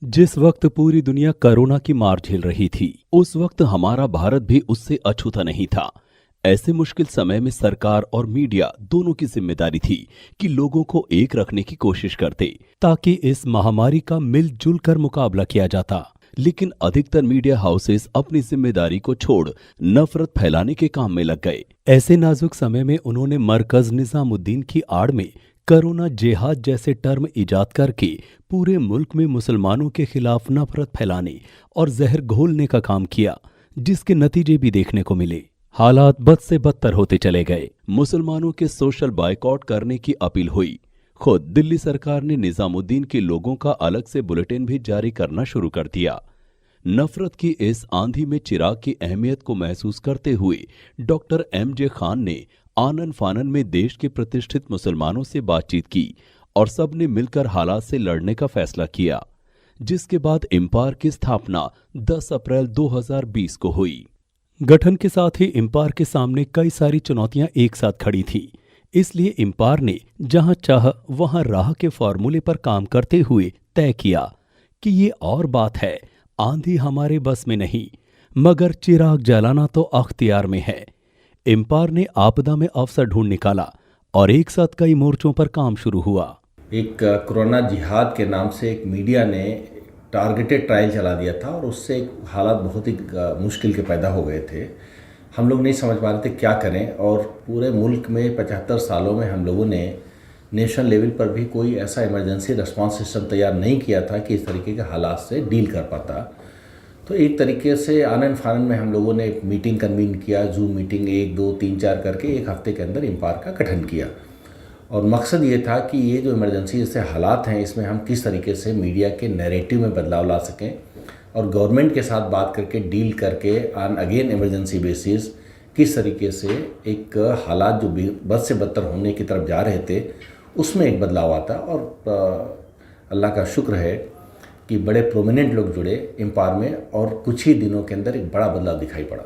जिस वक्त पूरी दुनिया कोरोना की मार झेल रही थी, उस वक्त हमारा भारत भी उससे अछूता नहीं था। ऐसे मुश्किल समय में सरकार और मीडिया दोनों की जिम्मेदारी थी कि लोगों को एक रखने की कोशिश करते, ताकि इस महामारी का मिलजुल कर मुकाबला किया जाता। लेकिन अधिकतर मीडिया हाउसेस अपनी जिम्मेदारी को छोड़ नफरत फैलाने के काम में लग गए। ऐसे नाजुक समय में उन्होंने मरकज निजामुद्दीन की आड़ में कोरोना जिहाद जैसे टर्म इजाद करके पूरे मुल्क में मुसलमानों के खिलाफ नफरत फैलाने और जहर घोलने का काम किया, जिसके नतीजे भी देखने को मिले। हालात बद से बदतर होते चले गए। मुसलमानों के सोशल बायकॉट करने की अपील हुई। खुद दिल्ली सरकार ने निजामुद्दीन के लोगों का अलग से बुलेटिन भी जारी करना शुरू कर दिया। नफरत की इस आंधी में चिराग की अहमियत को महसूस करते हुए डॉक्टर MJ खान ने आनन फानन में देश के प्रतिष्ठित मुसलमानों से बातचीत की और सबने मिलकर हालात से लड़ने का फैसला किया, जिसके बाद इम्पार की स्थापना 10 अप्रैल 2020 को हुई। गठन के साथ ही इम्पार के सामने कई सारी चुनौतियां एक साथ खड़ी थी। इसलिए इम्पार ने जहां चाह वहां राह के फॉर्मूले पर काम करते हुए तय किया कि ये और बात है, आंधी हमारे बस में नहीं, मगर चिराग जलाना तो अख्तियार में है। इम्पार ने आपदा में अवसर ढूंढ निकाला और एक साथ कई मोर्चों पर काम शुरू हुआ। एक कोरोना जिहाद के नाम से एक मीडिया ने टारगेटेड ट्रायल चला दिया था और उससे एक हालात बहुत ही मुश्किल के पैदा हो गए थे। हम लोग नहीं समझ पा रहे थे क्या करें, और पूरे मुल्क में 75 सालों में हम लोगों ने नेशनल लेवल पर भी कोई ऐसा इमरजेंसी रिस्पांस सिस्टम तैयार नहीं किया था कि इस तरीके के हालात से डील कर पाता। तो एक तरीके से आनन फानन में हम लोगों ने एक मीटिंग कन्वीन किया, जूम मीटिंग 1, 2, 3, 4 करके एक हफ्ते के अंदर इम्पार का गठन किया। और मकसद ये था कि ये जो इमरजेंसी जैसे हालात हैं, इसमें हम किस तरीके से मीडिया के नैरेटिव में बदलाव ला सकें और गवर्नमेंट के साथ बात करके डील करके ऑन अगेन इमरजेंसी बेसिस किस तरीके से एक हालात जो बद से बदतर होने की तरफ जा रहे थे उसमें एक बदलाव आता। और अल्लाह का शुक्र है कि बड़े प्रोमिनेंट लोग जुड़े इम्पार में और कुछ ही दिनों के अंदर एक बड़ा बदलाव दिखाई पड़ा।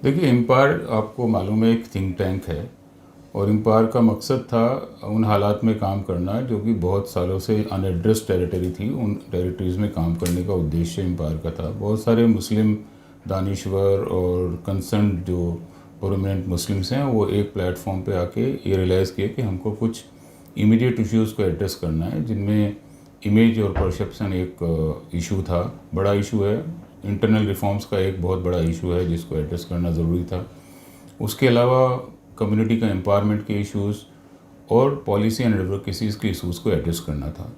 देखिए, इम्पार आपको मालूम है एक थिंक टैंक है और इम्पार का मकसद था उन हालात में काम करना जो कि बहुत सालों से अनएड्रेस टेरिटरी थी। उन टेरिटरीज़ में काम करने का उद्देश्य इम्पार का था। बहुत सारे मुस्लिम दानिश्वर और कंसर्न जो प्रोमिनेंट मुस्लिम्स हैं वो एक प्लेटफॉर्म पे आके ये रियलाइज़ किए कि हमको कुछ इमीडिएट इश्यूज़ को एड्रेस करना है, जिनमें इमेज और परसेप्शन एक इशू था, बड़ा इशू है। इंटरनल रिफॉर्म्स का एक बहुत बड़ा इशू है जिसको एड्रेस करना ज़रूरी था। उसके अलावा कम्युनिटी का एम्पावरमेंट के इश्यूज़ और पॉलिसी एंड एडवोकेसीज़ के इशूज़ को एड्रेस करना था।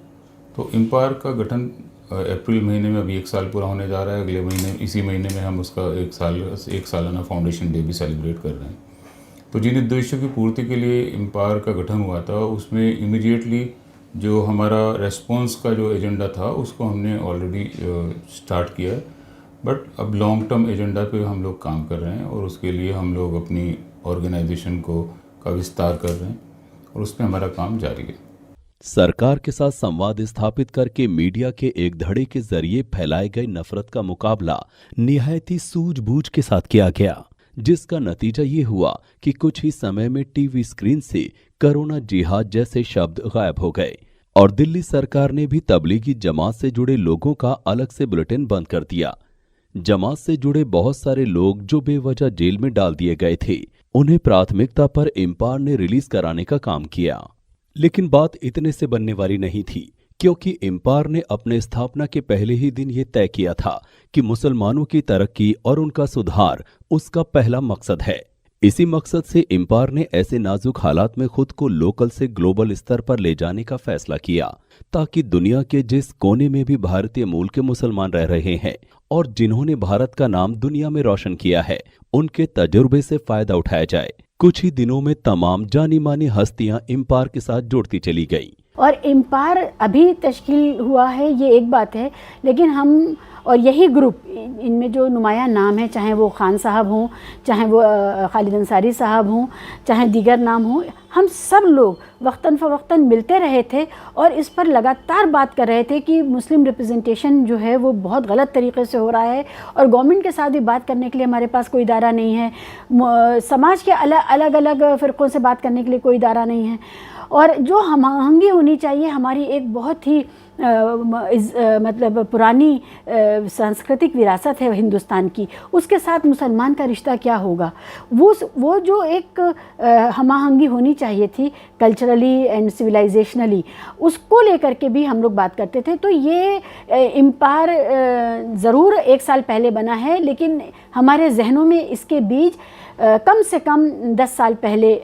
तो इम्पार का गठन अप्रैल महीने में अभी 1 साल पूरा होने जा रहा है। अगले महीने इसी महीने में हम उसका एक सालाना फाउंडेशन डे भी सेलिब्रेट कर रहे हैं। तो जिन उद्देश्यों की पूर्ति के लिए इम्पार का गठन हुआ था उसमें इमीडिएटली जो हमारा रेस्पॉन्स का जो एजेंडा था उसको हमने ऑलरेडी स्टार्ट किया, बट अब लॉन्ग टर्म एजेंडा पे हम लोग काम कर रहे हैं और उसके लिए हम लोग अपनी ऑर्गेनाइजेशन का विस्तार कर रहे हैं और उसमें हमारा काम जारी है। सरकार के साथ संवाद स्थापित करके मीडिया के एक धड़े के जरिए फैलाए गए नफरत का मुकाबला निहायती सूझबूझ के साथ किया गया, जिसका नतीजा ये हुआ कि कुछ ही समय में टीवी स्क्रीन से कोरोना जिहाद जैसे शब्द गायब हो गए और दिल्ली सरकार ने भी तबलीगी जमात से जुड़े लोगों का अलग से बुलेटिन बंद कर दिया। जमात से जुड़े बहुत सारे लोग जो बेवजह जेल में डाल दिए गए थे, उन्हें प्राथमिकता पर इम्पार ने रिलीज कराने का काम किया। लेकिन बात इतने से बनने वाली नहीं थी, क्योंकि इम्पार ने अपने स्थापना के पहले ही दिन ये तय किया था कि मुसलमानों की तरक्की और उनका सुधार उसका पहला मकसद है। इसी मकसद से इम्पार ने ऐसे नाजुक हालात में खुद को लोकल से ग्लोबल स्तर पर ले जाने का फैसला किया, ताकि दुनिया के जिस कोने में भी भारतीय मूल के मुसलमान रह रहे हैं और जिन्होंने भारत का नाम दुनिया में रोशन किया है, उनके तजुर्बे से फायदा उठाया जाए। कुछ ही दिनों में तमाम जानी मानी हस्तियां इम्पार के साथ जुड़ती चली गईं। और इम्पार अभी तश्कील हुआ है ये एक बात है, लेकिन हम और यही ग्रुप, इनमें जो नुमाया नाम है, चाहे वो खान साहब हों, चाहे वो खालिद अंसारी साहब हों, चाहे दीगर नाम हों, हम सब लोग वक्तन फ़वक्तन मिलते रहे थे और इस पर लगातार बात कर रहे थे कि मुस्लिम रिप्रेजेंटेशन जो है वो बहुत गलत तरीके से हो रहा है और गवर्नमेंट के साथ भी बात करने के लिए हमारे पास कोई इदारा नहीं है, समाज के अलग अलग फ़िरक़ों से बात करने के लिए कोई इदारा नहीं है। और जो हम होनी चाहिए, हमारी एक बहुत ही मतलब पुरानी सांस्कृतिक विरासत है हिंदुस्तान की, उसके साथ मुसलमान का रिश्ता क्या होगा। वो जो एक हमाहंगी होनी चाहिए थी कल्चरली एंड सिविलाइजेशनली, उसको लेकर के भी हम लोग बात करते थे। तो ये इम्पायर ज़रूर 1 साल पहले बना है, लेकिन हमारे जहनों में इसके बीज कम से कम 10 साल पहले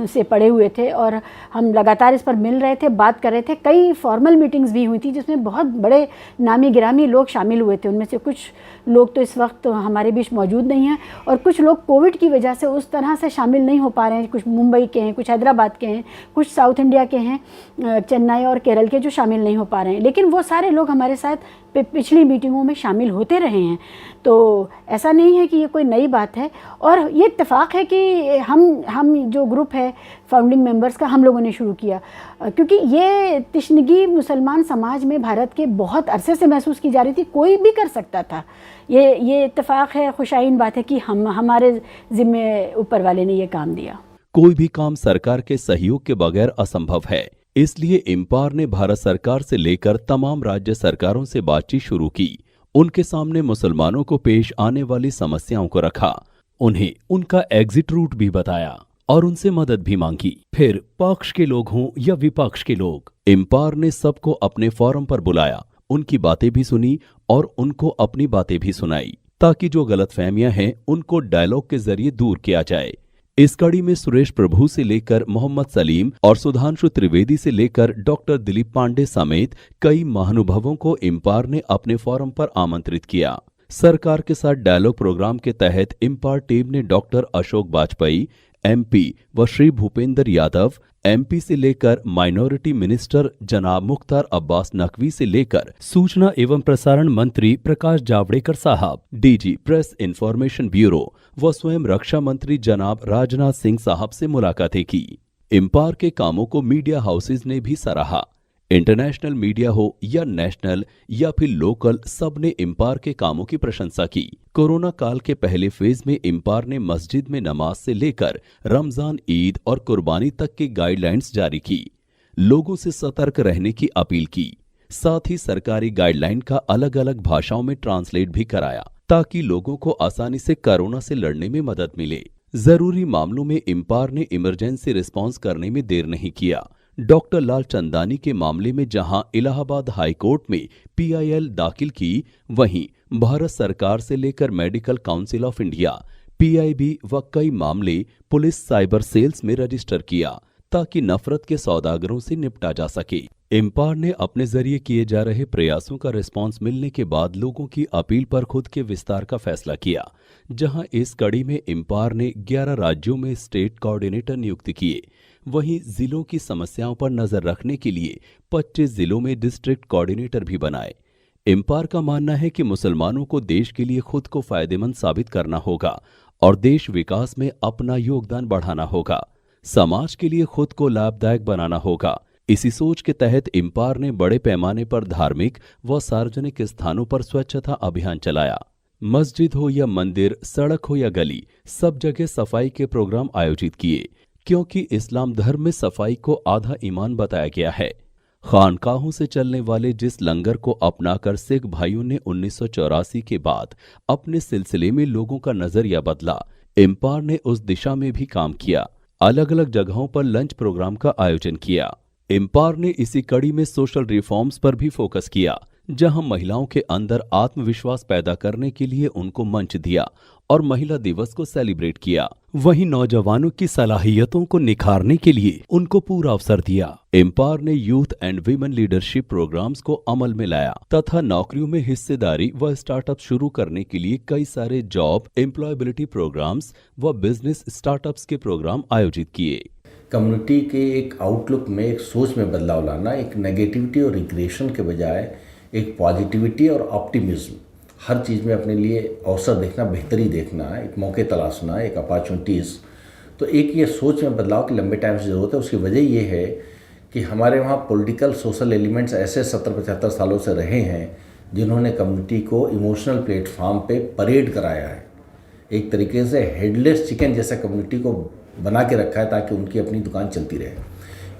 से पड़े हुए थे, और हम लगातार इस पर मिल रहे थे, बात कर रहे थे। कई फॉर्मल मीटिंग्स भी हुई थी जिसमें बहुत बड़े नामी गिरामी लोग शामिल हुए थे। उनमें से कुछ लोग तो इस वक्त हमारे बीच मौजूद नहीं हैं, और कुछ लोग कोविड की वजह से उस तरह से शामिल नहीं हो पा रहे हैं। कुछ मुंबई के हैं, कुछ हैदराबाद के हैं, कुछ साउथ इंडिया के हैं, चेन्नई और केरल के, जो शामिल नहीं हो पा रहे हैं। लेकिन वो सारे लोग हमारे साथ पिछली मीटिंगों में शामिल होते रहे हैं। तो ऐसा नहीं है कि ये कोई नई बात है, और ये इत्तेफाक है कि हम जो ग्रुप है फाउंडिंग मेंबर्स का, हम लोगों ने शुरू किया, क्योंकि ये तिश्नगी मुसलमान समाज में भारत के बहुत अरसे से महसूस की जा रही थी। कोई भी कर सकता था। ये इत्तेफाक है, खुशाइन बात है कि हमारे जिम्मे ऊपर वाले ने ये काम दिया। कोई भी काम सरकार के सहयोग के बगैर असंभव है। इसलिए इम्पायर ने भारत सरकार से लेकर तमाम राज्य सरकारों से बातचीत शुरू की। उनके सामने मुसलमानों को पेश आने वाली समस्याओं को रखा, उन्हें उनका एग्जिट रूट भी बताया और उनसे मदद भी मांगी। फिर पक्ष के लोग हों या विपक्ष के लोग, इम्पायर ने सबको अपने फोरम पर बुलाया, उनकी बातें भी सुनी और उनको अपनी बातें भी सुनाई, ताकि जो गलतफहमियां हैं उनको डायलॉग के जरिए दूर किया जाए। इस कड़ी में सुरेश प्रभु से लेकर मोहम्मद सलीम और सुधांशु त्रिवेदी से लेकर डॉक्टर दिलीप पांडे समेत कई महानुभावों को इम्पायर ने अपने फोरम पर आमंत्रित किया। सरकार के साथ डायलॉग प्रोग्राम के तहत इम्पायर टीम ने डॉक्टर अशोक वाजपेयी एमपी व श्री भूपेंद्र यादव एमपी से लेकर माइनॉरिटी मिनिस्टर जनाब मुख्तार अब्बास नकवी से लेकर सूचना एवं प्रसारण मंत्री प्रकाश जावड़ेकर साहब, डीजी प्रेस इंफॉर्मेशन ब्यूरो व स्वयं रक्षा मंत्री जनाब राजनाथ सिंह साहब से मुलाकातें की। इम्पायर के कामों को मीडिया हाउसेज ने भी सराहा। इंटरनेशनल मीडिया हो या नेशनल या फिर लोकल, सबने इम्पायर के कामों की प्रशंसा की। कोरोना काल के पहले फेज में इम्पायर ने मस्जिद में नमाज से लेकर रमजान, ईद और कुर्बानी तक की गाइडलाइंस जारी की, लोगों से सतर्क रहने की अपील की। साथ ही सरकारी गाइडलाइन का अलग अलग भाषाओं में ट्रांसलेट भी कराया, ताकि लोगों को आसानी से कोरोना से लड़ने में मदद मिले। जरूरी मामलों में इम्पायर ने इमरजेंसी रिस्पांस करने में देर नहीं किया। डॉक्टर लाल चंदानी के मामले में जहां इलाहाबाद हाई कोर्ट में पीआईएल दाखिल की, वहीं भारत सरकार से लेकर medical council of India, PIB व कई मामले पुलिस साइबर सेल्स में रजिस्टर किया, ताकि नफरत के सौदागरों से निपटा जा सके। इम्पायर ने अपने जरिए किए जा रहे प्रयासों का रिस्पांस मिलने के बाद लोगों की अपील पर खुद के विस्तार का फैसला किया, जहां इस कड़ी में इम्पायर ने 11 राज्यों में स्टेट कोऑर्डिनेटर नियुक्त किए। वहीं जिलों की समस्याओं पर नजर रखने के लिए 25 जिलों में डिस्ट्रिक्ट कोऑर्डिनेटर भी बनाए। इम्पायर का मानना है कि मुसलमानों को देश के लिए खुद को फायदेमंद साबित करना होगा और देश विकास में अपना योगदान बढ़ाना होगा, समाज के लिए खुद को लाभदायक बनाना होगा। इसी सोच के तहत इम्पायर ने बड़े पैमाने पर धार्मिक व सार्वजनिक स्थानों पर स्वच्छता अभियान चलाया। मस्जिद हो या मंदिर, सड़क हो या गली, सब जगह सफाई के प्रोग्राम आयोजित किए, क्योंकि इस्लाम धर्म में सफाई को आधा ईमान बताया गया है। खानकाहों से चलने वाले जिस लंगर को अपनाकर सिख भाइयों ने 1984 के बाद अपने सिलसिले में लोगों का नजरिया बदला, इम्पायर ने उस दिशा में भी काम किया। अलग अलग जगहों पर लंच प्रोग्राम का आयोजन किया। इम्पायर ने इसी कड़ी में सोशल रिफॉर्म्स पर भी फोकस किया, जहां महिलाओं के अंदर आत्मविश्वास पैदा करने के लिए उनको मंच दिया और महिला दिवस को सेलिब्रेट किया। वहीं नौजवानों की सलाहियतों को निखारने के लिए उनको पूरा अवसर दिया। इम्पायर ने youth and women leadership programmes को अमल में लाया तथा नौकरियों में हिस्सेदारी व स्टार्टअप शुरू करने के लिए कई सारे जॉब एम्प्लॉयबिलिटी प्रोग्राम्स व बिजनेस स्टार्टअप्स के प्रोग्राम आयोजित किए। कम्युनिटी के एक आउटलुक में, एक सोच में बदलाव लाना, एक नेगेटिविटी और रिग्रेशन के बजाय एक पॉजिटिविटी और ऑप्टिमिज्म, हर चीज़ में अपने लिए अवसर देखना, बेहतरी देखना, एक मौके तलाशना, एक अपॉर्चुनिटीज़। तो एक ये सोच में बदलाव की लंबे टाइम से ज़रूरत है। उसकी वजह ये है कि हमारे वहाँ पॉलिटिकल सोशल एलिमेंट्स ऐसे 70-75 सालों से रहे हैं जिन्होंने कम्युनिटी को इमोशनल प्लेटफॉर्म पे परेड कराया है। एक तरीके से हेडलेस चिकन जैसा कम्युनिटी को बना के रखा है ताकि उनकी अपनी दुकान चलती रहे।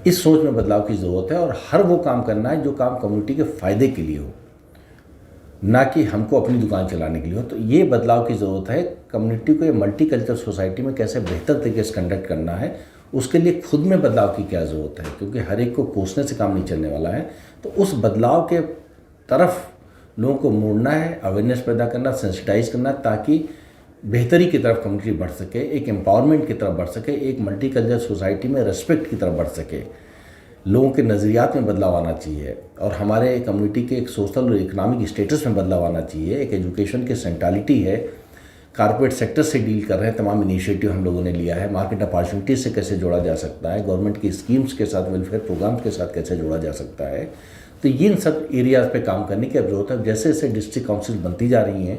इस सोच में बदलाव की ज़रूरत है और हर वो काम करना है जो काम कम्युनिटी के फ़ायदे के लिए हो, ना कि हमको अपनी दुकान चलाने के लिए हो। तो ये बदलाव की ज़रूरत है। कम्युनिटी को ये मल्टी कल्चर सोसाइटी में कैसे बेहतर तरीके से कंडक्ट करना है, उसके लिए खुद में बदलाव की क्या ज़रूरत है, क्योंकि हर एक को कोसने से काम नहीं चलने वाला है। तो उस बदलाव के तरफ लोगों को मोड़ना है, अवेयरनेस पैदा करना, सेंसिटाइज करना, ताकि बेहतरी की तरफ कम्युनिटी बढ़ सके, एक एम्पावरमेंट की तरफ बढ़ सके, एक मल्टी कल्चर सोसाइटी में रेस्पेक्ट की तरफ बढ़ सके। लोगों के नज़रियात में बदलाव आना चाहिए और हमारे कम्युनिटी के एक सोशल और इकोनॉमिक स्टेटस में बदलाव आना चाहिए। एक एजुकेशन की सेंट्रलिटी है, कारपोरेट सेक्टर से डील कर रहे हैं, तमाम इनिशिएटिव हम लोगों ने लिया है। मार्केट अपॉर्चुनिटी से कैसे जोड़ा जा सकता है, गवर्नमेंट की स्कीम्स के साथ, वेलफेयर प्रोग्राम्स के साथ कैसे जोड़ा जा सकता है। तो इन सब एरियाज़ पे काम करने की अब जरूरत है। जैसे जैसे डिस्ट्रिक्ट काउंसिल बनती जा रही हैं,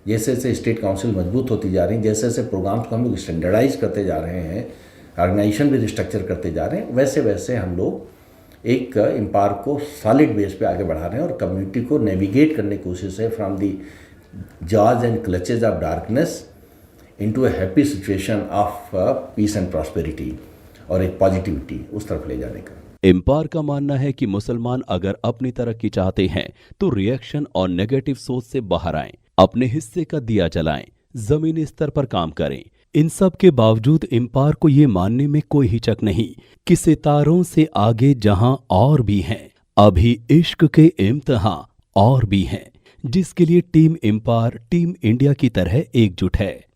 जैसे जैसे स्टेट काउंसिल मजबूत होती जा रही हैं, जैसे जैसे प्रोग्राम्स को हम लोग स्टैंडर्डाइज करते जा रहे हैं, ऑर्गेनाइजेशन भी रिस्ट्रक्चर करते जा रहे हैं, वैसे वैसे हम लोग एक एम्पावर को सॉलिड बेस पे आगे बढ़ा रहे हैं और कम्युनिटी को नेविगेट करने की कोशिश है from the jaws and clutches of darkness into a happy situation of peace and prosperity और एक पॉजिटिविटी उस तरफ ले जाने का। एम्पायर का मानना है कि मुसलमान अगर अपनी तरक्की चाहते हैं तो रिएक्शन और नेगेटिव सोच से बाहर आएं, अपने हिस्से का दिया जलाएं, जमीनी स्तर पर काम करें। इन सब के बावजूद एम्पायर को ये मानने में कोई हिचक नहीं कि सितारों से आगे जहां और भी हैं, अभी इश्क के इम्तिहान और भी हैं, जिसके लिए टीम एम्पायर टीम इंडिया की तरह एकजुट है।